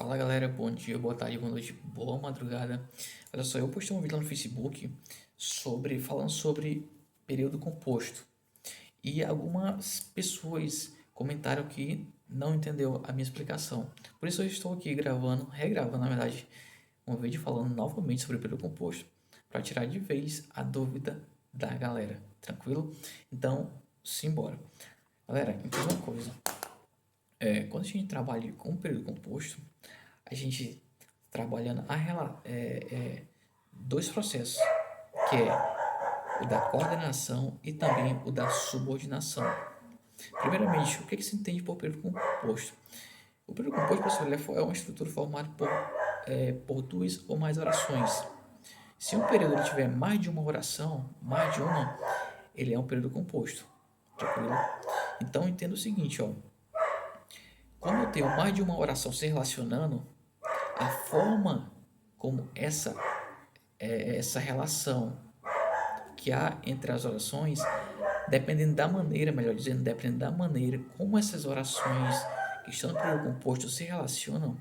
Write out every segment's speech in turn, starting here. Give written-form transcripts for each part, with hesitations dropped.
Fala galera, bom dia, boa tarde, boa noite, boa madrugada. Olha só, eu postei um vídeo lá no Facebook falando sobre período composto. E algumas pessoas comentaram que não entendeu a minha explicação. Por isso eu estou aqui regravando na verdade, um vídeo falando novamente sobre período composto para tirar de vez a dúvida da galera. Tranquilo? Então, simbora. Galera, entenda uma coisa. Quando a gente trabalha com período composto, a gente trabalhando dois processos, que é o da coordenação e também o da subordinação. Primeiramente, o que se entende por período composto? O período composto, pessoal, é uma estrutura formada por duas ou mais orações. Se um período ele tiver mais de uma oração, ele é um período composto. Tranquilo? Então, entenda o seguinte, ó. Quando eu tenho mais de uma oração se relacionando, a forma como essa relação que há entre as orações, dependendo da maneira, melhor dizendo, dependendo da maneira como essas orações que estão no período composto se relacionam,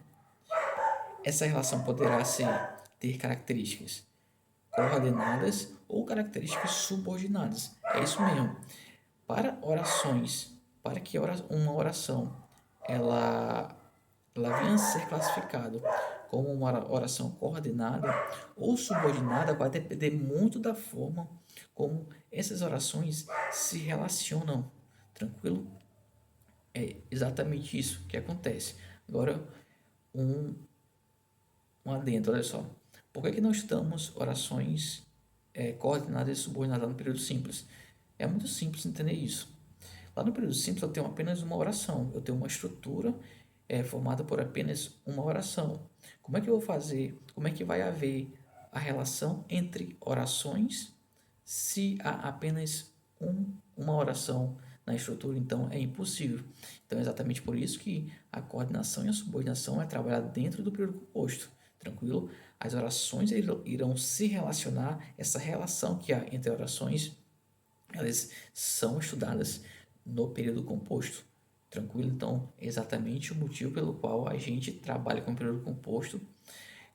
essa relação poderá ter características coordenadas ou características subordinadas. É isso mesmo. Para orações, para que uma oração ela, ela venha a ser classificada como uma oração coordenada ou subordinada, vai depender muito da forma como essas orações se relacionam. Tranquilo? É exatamente isso que acontece. Agora, um, um adendo, olha só. Por que não estamos orações coordenadas e subordinadas no período simples? É muito simples entender isso. Lá no período simples eu tenho apenas uma oração, eu tenho uma estrutura formada por apenas uma oração. Como é que eu vou fazer? Como é que vai haver a relação entre orações se há apenas uma oração na estrutura? Então é impossível. Então é exatamente por isso que a coordenação e a subordinação é trabalhada dentro do período composto. Tranquilo? As orações irão se relacionar, essa relação que há entre orações, elas são estudadas no período composto. Tranquilo? Então, é exatamente o motivo pelo qual a gente trabalha com o período composto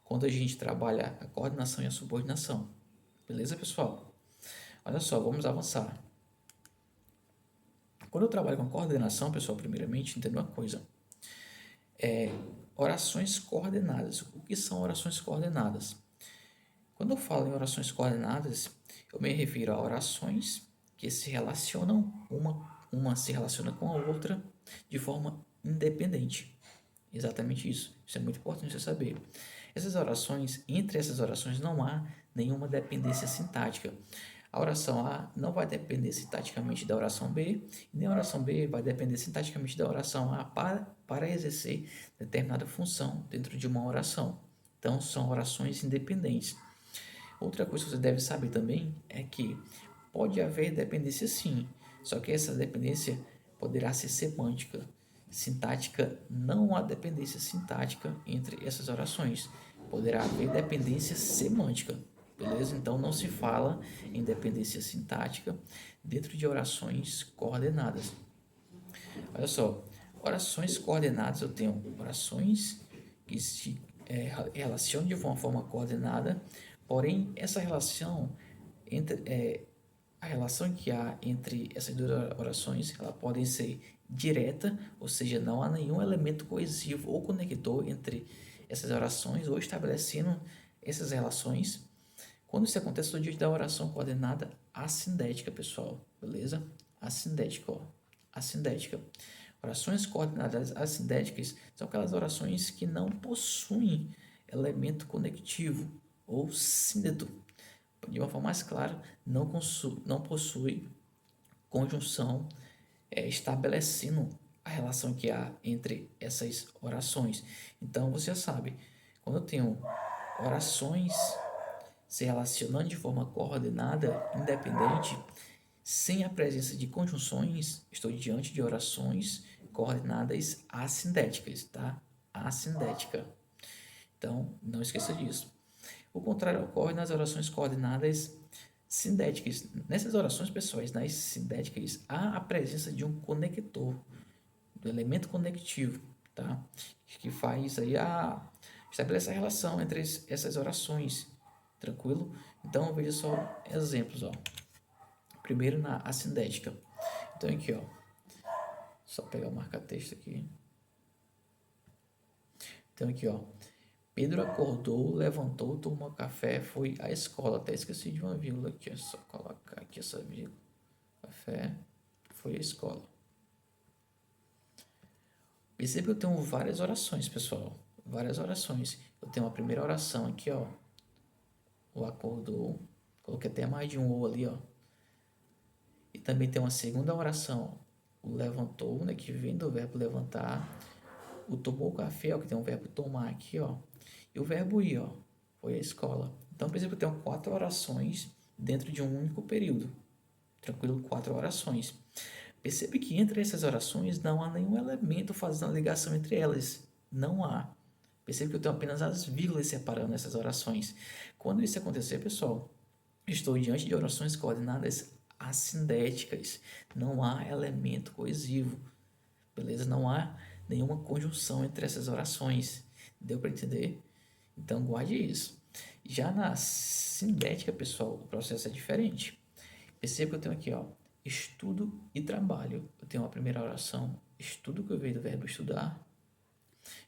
quando a gente trabalha a coordenação e a subordinação. Beleza, pessoal? Olha só, vamos avançar. Quando eu trabalho com coordenação, pessoal, primeiramente, entenda uma coisa. Orações coordenadas. O que são orações coordenadas? Quando eu falo em orações coordenadas, eu me refiro a orações que se relacionam, uma se relaciona com a outra de forma independente. Exatamente isso. Isso é muito importante você saber. Entre essas orações não há nenhuma dependência sintática. A oração A não vai depender sintaticamente da oração B, e nem a oração B vai depender sintaticamente da oração A para exercer determinada função dentro de uma oração. Então, são orações independentes. Outra coisa que você deve saber também é que pode haver dependência sim, só que essa dependência poderá ser semântica. Sintática, não há dependência sintática entre essas orações. Poderá haver dependência semântica, beleza? Então não se fala em dependência sintática dentro de orações coordenadas. Olha só, orações coordenadas, eu tenho orações que se relacionam de uma forma coordenada, porém essa relação a relação que há entre essas duas orações, ela pode ser direta, ou seja, não há nenhum elemento coesivo ou conector entre essas orações ou estabelecendo essas relações. Quando isso acontece no dia da oração coordenada assindética, pessoal, beleza? Assindética, ó. Assindética. Orações coordenadas assindéticas são aquelas orações que não possuem elemento conectivo ou síndeto. De uma forma mais clara, não possui conjunção estabelecendo a relação que há entre essas orações. Então você já sabe, quando eu tenho orações se relacionando de forma coordenada, independente, sem a presença de conjunções, estou diante de orações coordenadas assindéticas, tá? Assindética. Então, não esqueça disso. O contrário ocorre nas orações coordenadas sindéticas. Nessas orações pessoais, nas sindéticas, há a presença de um conector, do elemento conectivo. tá? Que faz aí estabelece a relação entre essas orações, tranquilo? Então veja só exemplos, ó. Primeiro na assindética. Então aqui, ó, só pegar o marca-texto aqui. Então aqui, ó, Pedro acordou, levantou, tomou café, foi à escola. Até esqueci de uma vírgula aqui, é só colocar aqui essa vírgula. Café, foi à escola. Perceba que eu tenho várias orações, pessoal. Várias orações. Eu tenho a primeira oração aqui, ó. O acordou. Coloquei até mais de um ou ali, ó. E também tem uma segunda oração. O levantou, né? Que vem do verbo levantar. O tomou café, ó, que tem um verbo tomar aqui, ó. E o verbo ir, ó. Foi à escola. Então, por exemplo, eu tenho 4 orações dentro de um único período. Tranquilo? 4 orações. Percebe que entre essas orações não há nenhum elemento fazendo a ligação entre elas. Não há. Percebe que eu tenho apenas as vírgulas separando essas orações. Quando isso acontecer, pessoal, estou diante de orações coordenadas assindéticas. Não há elemento coesivo. Beleza? Não há nenhuma conjunção entre essas orações. Deu para entender? Então guarde isso. Já na sindética, pessoal, o processo é diferente. Perceba que eu tenho aqui, ó, estudo e trabalho. Eu tenho a primeira oração, estudo, que vem do verbo estudar.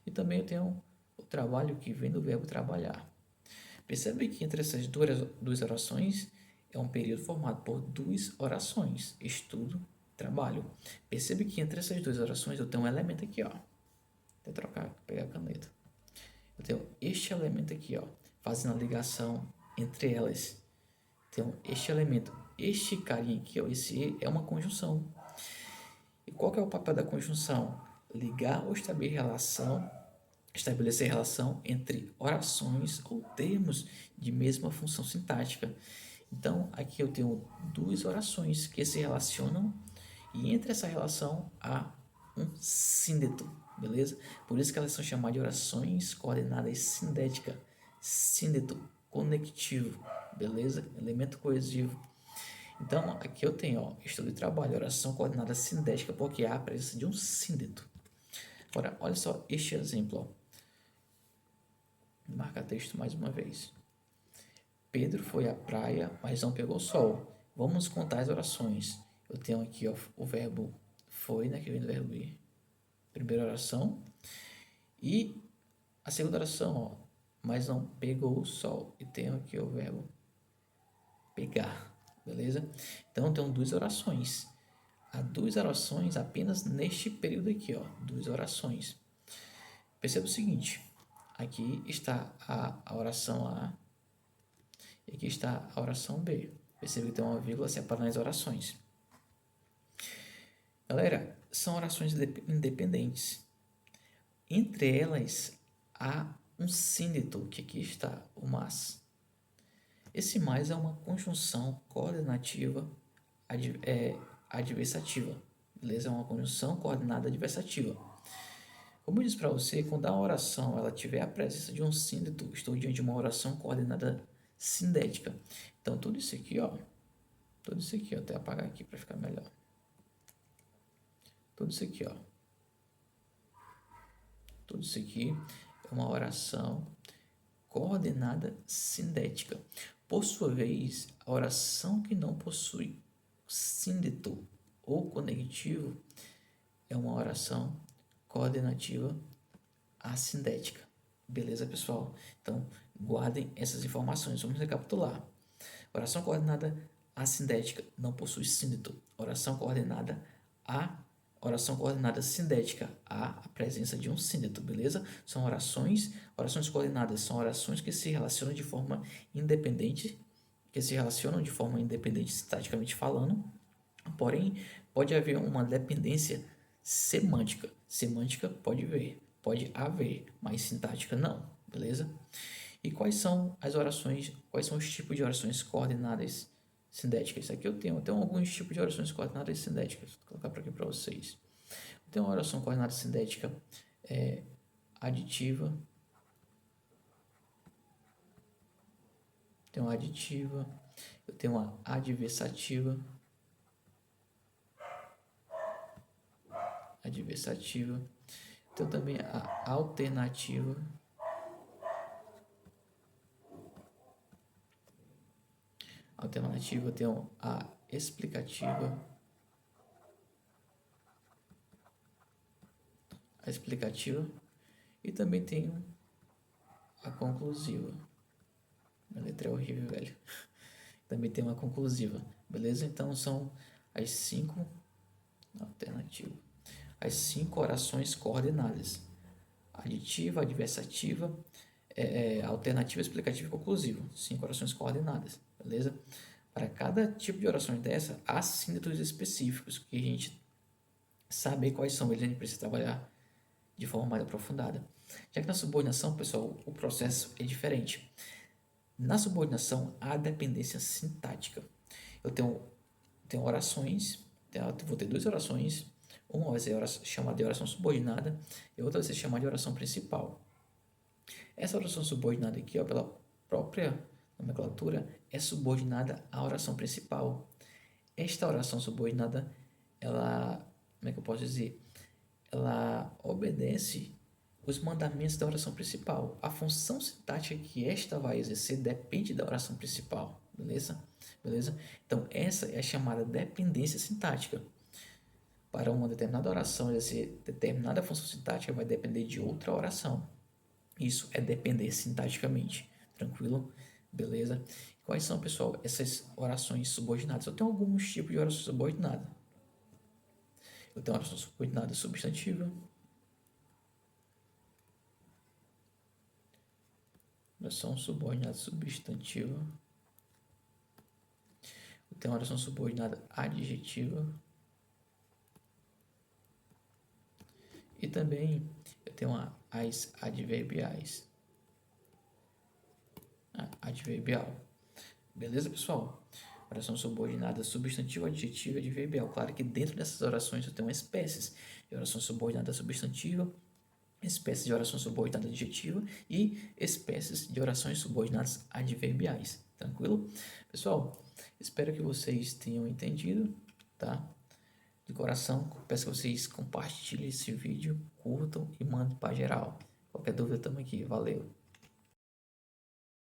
E também eu tenho o trabalho, que vem do verbo trabalhar. Percebe que entre essas duas orações é um período formado por 2 orações, estudo, trabalho. Percebe que entre essas 2 orações eu tenho um elemento aqui, ó. Vou trocar, pegar a caneta. Eu tenho este elemento aqui, ó, fazendo a ligação entre elas. Tenho este elemento, este carinha aqui, ó, esse é uma conjunção. E qual que é o papel da conjunção? Ligar ou estabelecer relação entre orações ou termos de mesma função sintática. Então, aqui eu tenho 2 orações que se relacionam e entre essa relação há um síndeto, beleza? Por isso que elas são chamadas de orações coordenadas sindéticas. Síndeto, conectivo, beleza? Elemento coesivo. Então, aqui eu tenho, ó, estudo e trabalho, oração coordenada sindética, porque há a presença de um síndeto. Agora, olha só este exemplo, ó. Marca texto mais uma vez. Pedro foi à praia, mas não pegou sol. Vamos contar as orações. Eu tenho aqui, ó, o verbo foi, né, que vem do verbo ir. Primeira oração. E a segunda oração, ó, mas não pegou o sol. E tenho aqui o verbo pegar, beleza? Então, tenho 2 orações. Há 2 orações apenas neste período aqui, ó, 2 orações. Perceba o seguinte, aqui está a oração A e aqui está a oração B. Perceba que tem uma vírgula separando as orações. Galera, são orações independentes. Entre elas há um síndeto, que aqui está o mas. Esse mais é uma conjunção coordenativa adversativa. Beleza? É uma conjunção coordenada adversativa. Como eu disse para você, quando a oração ela tiver a presença de um síndeto, estou diante de uma oração coordenada sindética. Então, tudo isso aqui, ó, até apagar aqui para ficar melhor. Tudo isso aqui, ó. Tudo isso aqui é uma oração coordenada sindética. Por sua vez, a oração que não possui síndeto ou conectivo é uma oração coordenativa assindética. Beleza, pessoal? Então, guardem essas informações. Vamos recapitular. Oração coordenada assindética não possui síndeto. Oração coordenada sindética há a presença de um síndeto, beleza? São orações coordenadas são orações que se relacionam de forma independente, sintaticamente falando, porém pode haver uma dependência semântica. Semântica pode haver, mas sintática não, beleza? E quais são os tipos de orações coordenadas sindéticas? Aqui eu tenho alguns tipos de orações coordenadas sindéticas. Vou colocar para aqui para vocês. Eu tenho uma oração coordenada sindética aditiva. Tenho uma aditiva. Eu tenho uma adversativa. Tenho também a alternativa. Alternativa, tenho a explicativa. A explicativa. E também tenho a conclusiva. Minha letra é horrível, velho. Também tem uma conclusiva, beleza? Então são as 5 alternativas. As 5 orações coordenadas: aditiva, adversativa, alternativa, explicativa e conclusiva. 5 orações coordenadas, beleza? Para cada tipo de orações dessa, há símbolos específicos que a gente saber quais são eles, a gente precisa trabalhar de forma mais aprofundada. Já que na subordinação, pessoal, o processo é diferente. Na subordinação, há dependência sintática. Eu tenho orações, vou ter 2 orações. Uma vai ser chamada de oração subordinada e outra vai ser chamada de oração principal. Essa oração subordinada aqui, ó, pela própria nomenclatura, é subordinada à oração principal. Esta oração subordinada, ela, como é que eu posso dizer? Ela obedece os mandamentos da oração principal. A função sintática que esta vai exercer depende da oração principal, beleza? Então, essa é a chamada dependência sintática. Para uma determinada oração exercer determinada função sintática, vai depender de outra oração. Isso é depender sintaticamente. Tranquilo? Beleza? Quais são, pessoal, essas orações subordinadas? Eu tenho alguns tipos de oração subordinada. Eu tenho oração subordinada substantiva. Oração subordinada substantiva. Eu tenho oração subordinada adjetiva. E também eu tenho as adverbiais. Adverbial. Beleza, pessoal? Oração subordinada substantiva, adjetiva e adverbial. Claro que dentro dessas orações eu tenho espécies de oração subordinada substantiva, espécies de oração subordinada adjetiva e espécies de orações subordinadas adverbiais. Tranquilo? Pessoal, espero que vocês tenham entendido, tá? De coração, peço que vocês compartilhem esse vídeo, curtam e mandem para geral. Qualquer dúvida, estamos aqui. Valeu!